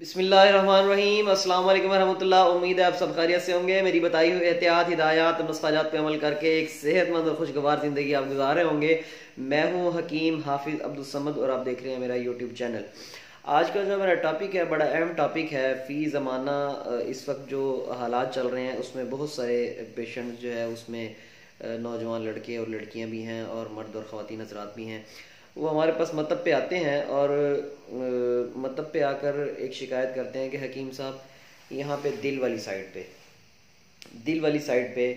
बिस्मिल्लाहिर्रहमानिर्रहीम अस्सलाम वालेकुम रहमतुल्लाह। उम्मीद है आप सब खैरियत से होंगे। मेरी बताई हुई एहतियात हिदायत नुस्खाजात पे अमल करके एक सेहतमंद और खुशगवार ज़िंदगी आप गुजार रहे होंगे। मैं हूँ हकीम हाफिज़ अब्दुल समद और आप देख रहे हैं मेरा यूट्यूब चैनल। आज का जो मेरा टॉपिक है बड़ा अहम टॉपिक है। फ़ी ज़माना इस वक्त जो हालात चल रहे हैं उसमें बहुत सारे पेशेंट जो है उसमें नौजवान लड़के और लड़कियाँ भी हैं और मर्द और ख़वातीन हज़रात भी हैं। वो हमारे पास मतलब पे आते हैं और मतलब पे आकर एक शिकायत करते हैं कि हकीम साहब यहाँ पे दिल वाली साइड पे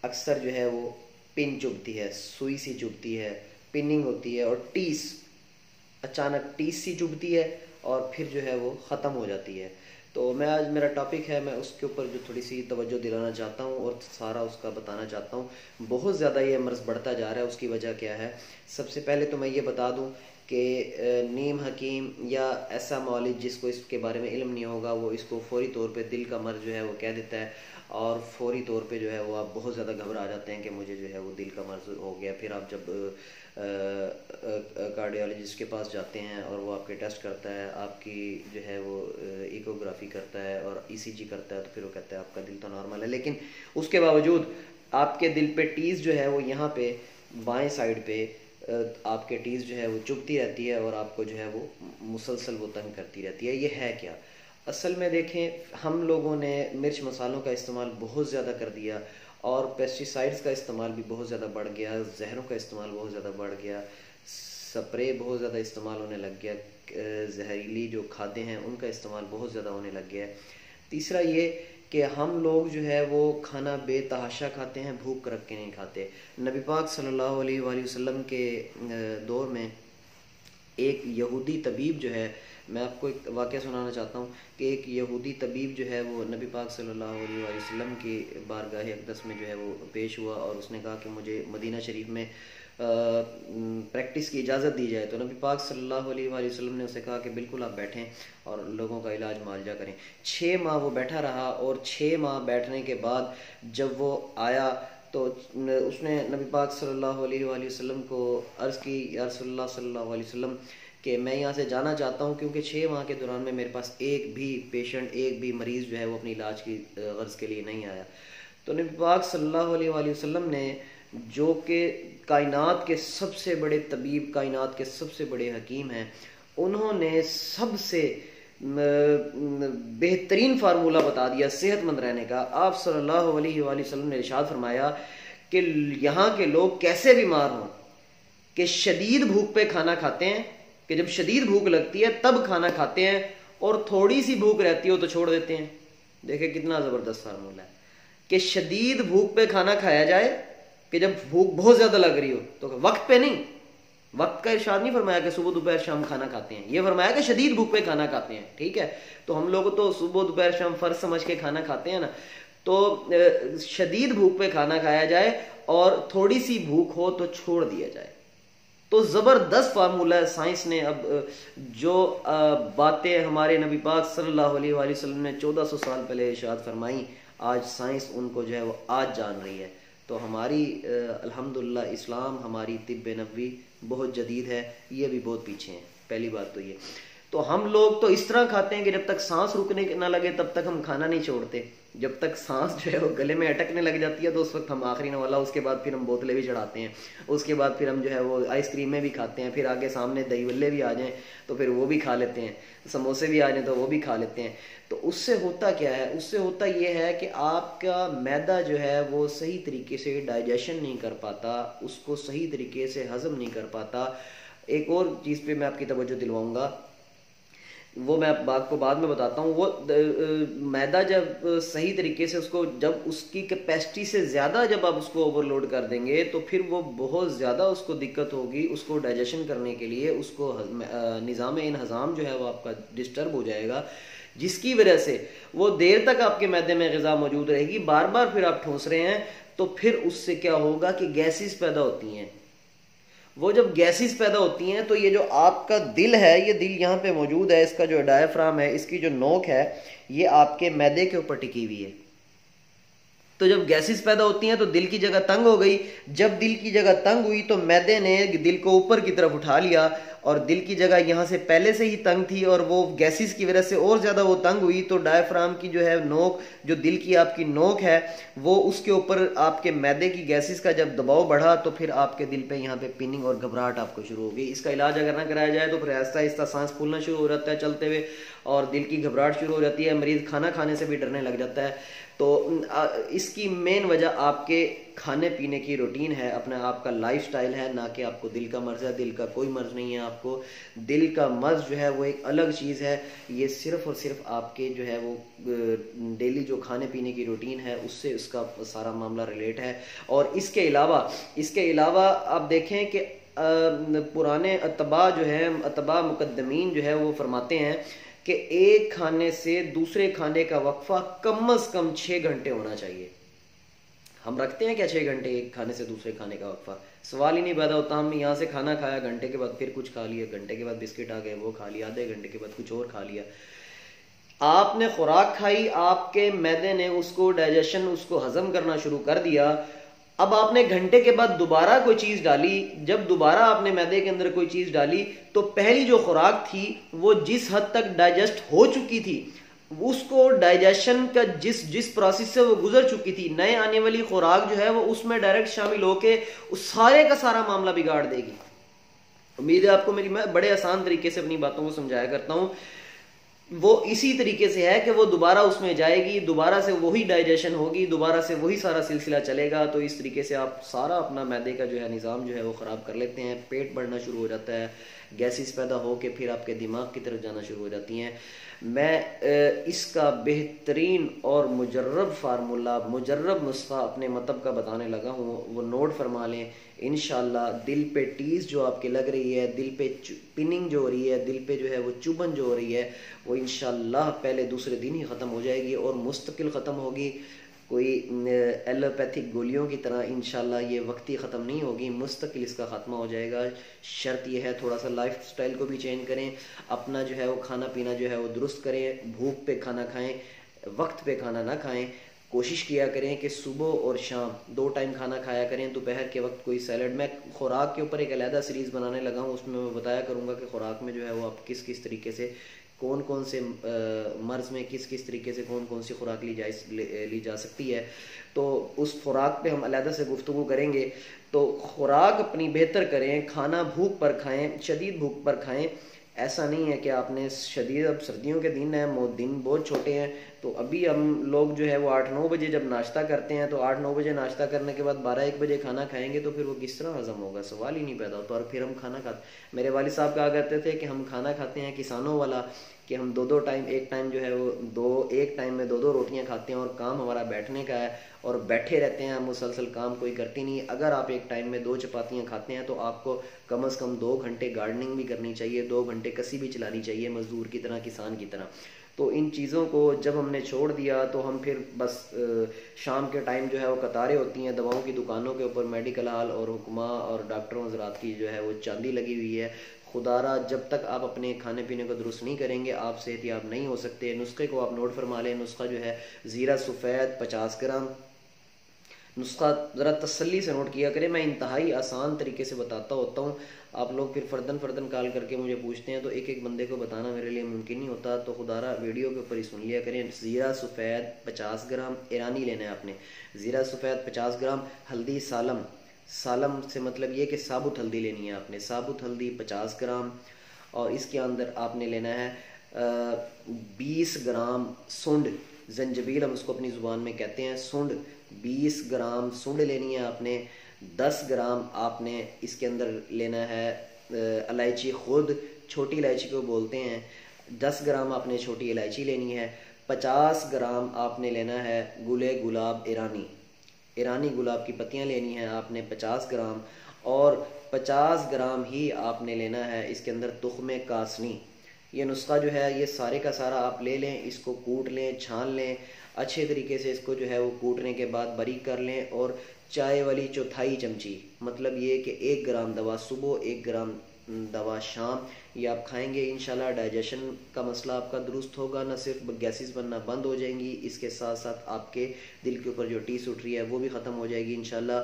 अक्सर जो है वो पिन चुभती है, सुई सी चुभती है, पिनिंग होती है और अचानक टीस सी चुभती है और फिर जो है वो ख़त्म हो जाती है। तो मैं आज मेरा टॉपिक है, मैं उसके ऊपर जो थोड़ी सी तवज्जो दिलाना चाहता हूँ और सारा उसका बताना चाहता हूँ। बहुत ज़्यादा ये मर्ज़ बढ़ता जा रहा है, उसकी वजह क्या है। सबसे पहले तो मैं ये बता दूँ कि नीम हकीम या ऐसा मौलिद जिसको इसके बारे में इल्म नहीं होगा वो इसको फ़ौरी तौर पे दिल का मर्ज़ जो है वो कह देता है और फ़ौरी तौर पे जो है वो आप बहुत ज़्यादा घबरा जाते हैं कि मुझे जो है वो दिल का मर्ज़ हो गया। फिर आप जब कार्डियोलॉजिस्ट के पास जाते हैं और वो आपके टेस्ट करता है, आपकी जो है वो इकोग्राफी करता है और ईसीजी करता है, तो फिर वो कहता है आपका दिल तो नॉर्मल है, लेकिन उसके बावजूद आपके दिल पे टीस जो है वो यहाँ पे बाएं साइड पे आपके टीस जो है वो चुभती रहती है और आपको जो है वो मुसलसल वो तंग करती रहती है। ये है क्या? असल में देखें, हम लोगों ने मिर्च मसालों का इस्तेमाल बहुत ज़्यादा कर दिया और पेस्टिसाइड्स का इस्तेमाल भी बहुत ज़्यादा बढ़ गया, जहरों का इस्तेमाल बहुत ज़्यादा बढ़ गया, स्प्रे बहुत ज़्यादा इस्तेमाल होने लग गया, जहरीली जो खाद्य हैं उनका इस्तेमाल बहुत ज़्यादा होने लग गया है। तीसरा ये कि हम लोग जो है वो खाना बेतहाशा खाते हैं, भूख रख के नहीं खाते। नबी पाक सल्लल्लाहु अलैहि वसल्लम के दौर में एक यहूदी तबीब जो है, मैं आपको एक वाक़या सुनाना चाहता हूँ कि एक यहूदी तबीब जो है वो नबी पाक सल्लल्लाहु अलैहि वसल्लम की बारगाह अक़दस में जो है वो पेश हुआ और उसने कहा कि मुझे मदीना शरीफ में प्रैक्टिस की इजाज़त दी जाए। तो नबी पाक सल्लल्लाहु अलैहि वसल्लम ने उसे कहा कि बिल्कुल आप बैठें और लोगों का इलाज मुआलजा करें। 6 माह वो बैठा रहा और 6 माह बैठने के बाद जब वो आया तो उसने नबी पाक सल्लल्लाहु अलैहि वसल्लम को अर्ज़ की, या रसूलुल्लाह सल्लल्लाहु अलैहि वसल्लम कि मैं यहाँ से जाना चाहता हूँ क्योंकि 6 माह के दौरान में मेरे पास एक भी पेशेंट, एक भी मरीज़ जो है वो अपनी इलाज की गर्ज़ के लिए नहीं आया। तो नबी पाक सल्लल्लाहु अलैहि वसल्लम ने, जो कि कायनात के सबसे बड़े तबीब, कायनात के सबसे बड़े हकीम हैं, उन्होंने सबसे बेहतरीन फार्मूला बता दिया सेहतमंद रहने का। आप सल्लल्लाहु अलैहि वसल्लम ने इरशाद फरमाया कि यहाँ के लोग कैसे बीमार हों कि शदीद भूख पे खाना खाते हैं, कि जब शदीद भूख लगती है तब खाना खाते हैं और थोड़ी सी भूख रहती हो तो छोड़ देते हैं। देखिए कितना ज़बरदस्त फार्मूला है कि शदीद भूख पे खाना खाया जाए, कि जब भूख बहुत ज़्यादा लग रही हो तो वक्त पे नहीं, वक्त का इरशाद नहीं फरमाया कि सुबह दोपहर शाम खाना खाते हैं, ये फरमाया कि शदीद भूख पे खाना खाते हैं। ठीक है, तो हम लोग तो सुबह दोपहर शाम फ़र्ज समझ के खाना खाते हैं ना, तो शदीद भूख पे खाना खाया जाए और थोड़ी सी भूख हो तो छोड़ दिया जाए। तो ज़बरदस्त फार्मूला है। साइंस ने अब जो बातें हमारे नबी पाक सल्लल्लाहु अलैहि वसल्लम ने 1400 साल पहले इरशाद फरमाई, आज साइंस उनको जो है वो आज जान रही है। तो हमारी अल्हम्दुलिल्लाह इस्लाम, हमारी तिब्ब नबवी बहुत जदीद है, ये भी बहुत पीछे हैं। पहली बात तो ये। तो हम लोग तो इस तरह खाते हैं कि जब तक सांस रुकने ना लगे तब तक हम खाना नहीं छोड़ते। जब तक सांस जो है वो गले में अटकने लग जाती है तो उस वक्त हम आखिरी न वाला, उसके बाद फिर हम बोतलें भी चढ़ाते हैं, उसके बाद फिर हम जो है वो आइसक्रीमें भी खाते हैं, फिर आगे सामने दही वल्ले भी आ जाएं तो फिर वो भी खा लेते हैं, समोसे भी आ जाएं तो वो भी खा लेते हैं। तो उससे होता क्या है? उससे होता ये है कि आपका मैदा जो है वो सही तरीके से डाइजेशन नहीं कर पाता, उसको सही तरीके से हज़म नहीं कर पाता। एक और चीज़ पे मैं आपकी तवज्जो दिलवाऊंगा, वो मैं आपको बाद में बताता हूँ। वो मैदा जब सही तरीके से उसको, जब उसकी कैपेसिटी से ज़्यादा जब आप उसको ओवरलोड कर देंगे तो फिर वो बहुत ज़्यादा उसको दिक्कत होगी, उसको डाइजेशन करने के लिए उसको निज़ाम इंहज़ाम जो है वो आपका डिस्टर्ब हो जाएगा, जिसकी वजह से वो देर तक आपके मैदे में ग़िज़ा मौजूद रहेगी। बार बार फिर आप ठूंस रहे हैं तो फिर उससे क्या होगा कि गैसेस पैदा होती हैं। वो जब गैसेस पैदा होती हैं तो ये जो आपका दिल है, ये दिल यहाँ पे मौजूद है, इसका जो डायफ्राम है, इसकी जो नोक है, ये आपके मैदे के ऊपर टिकी हुई है। तो जब गैसेस पैदा होती हैं तो दिल की जगह तंग हो गई। जब दिल की जगह तंग हुई तो मैदे ने दिल को ऊपर की तरफ उठा लिया और दिल की जगह यहाँ से पहले से ही तंग थी और वो गैसेस की वजह से और ज़्यादा वो तंग हुई, तो डायफ्राम की जो है नोक, जो दिल की आपकी नोक है, वो उसके ऊपर आपके मैदे की गैसेस का जब दबाव बढ़ा तो फिर आपके दिल पे यहाँ पे पिनिंग और घबराहट आपको शुरू हो गई। इसका इलाज अगर ना कराया जाए तो फिर आहिस्ता आहिस्ता सांस फूलना शुरू हो जाता है चलते हुए, और दिल की घबराहट शुरू हो जाती है, मरीज खाना खाने से भी डरने लग जाता है। तो इसकी मेन वजह आपके खाने पीने की रूटीन है, अपना आपका लाइफस्टाइल है, ना कि आपको दिल का मर्ज है। दिल का कोई मर्ज नहीं है आपको, दिल का मर्ज जो है वो एक अलग चीज़ है। ये सिर्फ और सिर्फ आपके जो है वो डेली जो खाने पीने की रूटीन है उससे उसका सारा मामला रिलेट है। और इसके अलावा आप देखें कि पुराने अतबा जो है, अतबा मुकद्दमीन जो है वो फरमाते हैं कि एक खाने से दूसरे खाने का वक्फा कम से कम 6 घंटे होना चाहिए। हम रखते हैं क्या 6 घंटे एक खाने से दूसरे खाने का वक्फा? सवाल ही नहीं पैदा होता। हम यहाँ से खाना खाया, घंटे के बाद फिर कुछ खा लिया, घंटे के बाद बिस्किट आ गए वो खा लिया, आधे घंटे के बाद कुछ और खा लिया। आपने खुराक खाई, आपके मैदे ने उसको डाइजेशन, उसको हजम करना शुरू कर दिया। अब आपने घंटे के बाद दोबारा कोई चीज डाली, जब दोबारा आपने मैदे के अंदर कोई चीज डाली तो पहली जो खुराक थी वो जिस हद तक डाइजेस्ट हो चुकी थी, उसको डाइजेशन का जिस प्रोसेस से वो गुजर चुकी थी, नए आने वाली खुराक जो है वो उसमें डायरेक्ट शामिल होके उस सारे का सारा मामला बिगाड़ देगी। उम्मीद है आपको मैं बड़े आसान तरीके से अपनी बातों को समझाया करता हूं। वो इसी तरीके से है कि वो दोबारा उसमें जाएगी, दोबारा से वही डाइजेशन होगी, दोबारा से वही सारा सिलसिला चलेगा। तो इस तरीके से आप सारा अपना मैदे का जो है निज़ाम जो है वो ख़राब कर लेते हैं, पेट बढ़ना शुरू हो जाता है, गैसेस पैदा हो के फिर आपके दिमाग की तरफ जाना शुरू हो जाती हैं। मैं इसका बेहतरीन और मुजर्रब फार्मूला, मुजर्रब नुस्खा अपने मतलब का बताने लगा हूँ, वो नोट फरमा लें। इंशाल्लाह दिल पे टीस जो आपके लग रही है, दिल पे पिनिंग जो हो रही है, दिल पे जो है वो चुभन जो हो रही है, वो इंशाल्लाह पहले दूसरे दिन ही ख़त्म हो जाएगी और मुस्तकिल ख़त्म होगी। कोई एलोपैथिक गोलियों की तरह इंशाल्लाह ये वक्ती ख़त्म नहीं होगी, मुस्तकिल इसका ख़त्मा हो जाएगा। शर्त यह है थोड़ा सा लाइफ स्टाइल को भी चेंज करें, अपना जो है वो खाना पीना जो है वो दुरुस्त करें, भूख पे खाना खाएं, वक्त पे खाना ना खाएं। कोशिश किया करें कि सुबह और शाम 2 टाइम खाना खाया करें। दोपहर के वक्त कोई सैलड, मैं खुराक के ऊपर एक अलहदा सीरीज़ बनाने लगा हूँ, उसमें मैं बताया करूँगा कि खुराक में जो है वो आप किस किस तरीके से, कौन कौन से मर्ज़ में किस किस तरीके से कौन कौन सी खुराक ली जा सकती है। तो उस खुराक पे हम अलहदा से गुफ्तगू करेंगे। तो खुराक अपनी बेहतर करें, खाना भूख पर खाएं, शदीद भूख पर खाएं। ऐसा नहीं है कि आपने शदीद, अब सर्दियों के दिन हैं, दिन बहुत छोटे हैं, तो अभी हम लोग जो है वो 8-9 बजे जब नाश्ता करते हैं तो 8-9 बजे नाश्ता करने के बाद 12-1 बजे खाना खाएंगे तो फिर वो किस तरह हजम होगा? सवाल ही नहीं पैदा होता। और फिर हम खाना खाते, मेरे वालिद साहब कहा करते थे कि हम खाना खाते हैं किसानों वाला, कि हम 2-2 टाइम, एक टाइम जो है वो एक टाइम में 2-2 रोटियां खाते हैं और काम हमारा बैठने का है और बैठे रहते हैं, मुसलसल काम कोई करती नहीं। अगर आप एक टाइम में 2 चपातियां खाते हैं तो आपको कम से कम 2 घंटे गार्डनिंग भी करनी चाहिए, 2 घंटे कसी भी चलानी चाहिए, मजदूर की तरह, किसान की तरह। तो इन चीज़ों को जब हमने छोड़ दिया तो हम फिर बस शाम के टाइम जो है वो कतारें होती हैं दवाओं की दुकानों के ऊपर, मेडिकल हॉल और हुक्मा और डॉक्टरों हज़रात की जो है वो चांदी लगी हुई है। खुदारा जब तक आप अपने खाने पीने को दुरुस्त नहीं करेंगे आप सेहतियाब नहीं हो सकते। नुस्खे को आप नोट फरमा लें। नुस्खा जो है ज़ीरा सफ़ेद 50 ग्राम। नुस्खा ज़रा तसल्ली से नोट किया करें, मैं इंतहाई आसान तरीके से बताता होता हूँ। आप लोग फिर फर्दन कॉल करके मुझे पूछते हैं तो एक एक बंदे को बताना मेरे लिए मुमकिन नहीं होता, तो खुदारा वीडियो के ऊपर ही सुन लिया करें। ज़ीरा सफ़ेद 50 ग्राम ईरानी लेना है आपने। ज़ीरा सफ़ेद 50 ग्राम। हल्दी सालम, सालम से मतलब ये कि साबुत हल्दी लेनी है आपने, साबुत हल्दी 50 ग्राम। और इसके अंदर आपने लेना है 20 ग्राम सुंड, जंजबील हम उसको अपनी ज़ुबान में कहते हैं, सुंड 20 ग्राम सुंड लेनी है आपने। 10 ग्राम आपने इसके अंदर लेना है इलायची, खुद छोटी इलायची को बोलते हैं। 10 ग्राम आपने छोटी इलायची लेनी है। 50 ग्राम आपने लेना है गुले गुलाब ईरानी, ईरानी गुलाब की पत्तियां लेनी है आपने 50 ग्राम। और 50 ग्राम ही आपने लेना है इसके अंदर तुख्मे कासनी। ये नुस्खा जो है ये सारे का सारा आप ले लें, इसको कूट लें, छान लें अच्छे तरीके से, इसको जो है वो कूटने के बाद बारीक कर लें। और चाय वाली 1/4 चमची, मतलब ये कि 1 ग्राम दवा सुबह, 1 ग्राम दवा शाम, ये आप खाएंगे इंशाल्लाह डाइजेशन का मसला आपका दुरुस्त होगा। न सिर्फ गैसेस बनना बंद हो जाएंगी, इसके साथ साथ आपके दिल के ऊपर जो टीस उठ रही है वो भी ख़त्म हो जाएगी इंशाल्लाह।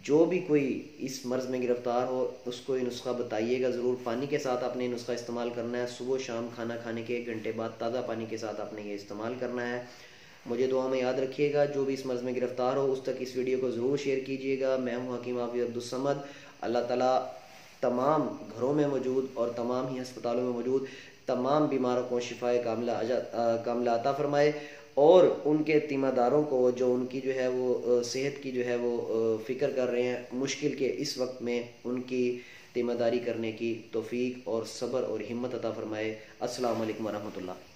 जो भी कोई इस मर्ज़ में गिरफ़्तार हो उसको ये नुस्खा बताइएगा ज़रूर। पानी के साथ आपने नुस्खा इस्तेमाल करना है, सुबह शाम खाना खाने के 1 घंटे बाद ताज़ा पानी के साथ आपने ये इस्तेमाल करना है। मुझे दुआ में याद रखिएगा। जो भी इस मर्ज़ में गिरफ़्तार हो उस तक इस वीडियो को ज़रूर शेयर कीजिएगा। मैं हूँ हकीम हाफिज़ अब्दुल समद। अल्लाह ताला तमाम घरों में मौजूद और तमाम ही अस्पतालों में मौजूद तमाम बीमारों को शिफाए कामिला अता फ़रमाए, और उनके तीमारदारों को जो उनकी जो है वो सेहत की जो है वो फ़िक्र कर रहे हैं मुश्किल के इस वक्त में, उनकी तीमारदारी करने की तौफीक और सब्र और हिम्मत अता फ़रमाए। अस्सलामु अलैकुम वरहमतुल्लाह।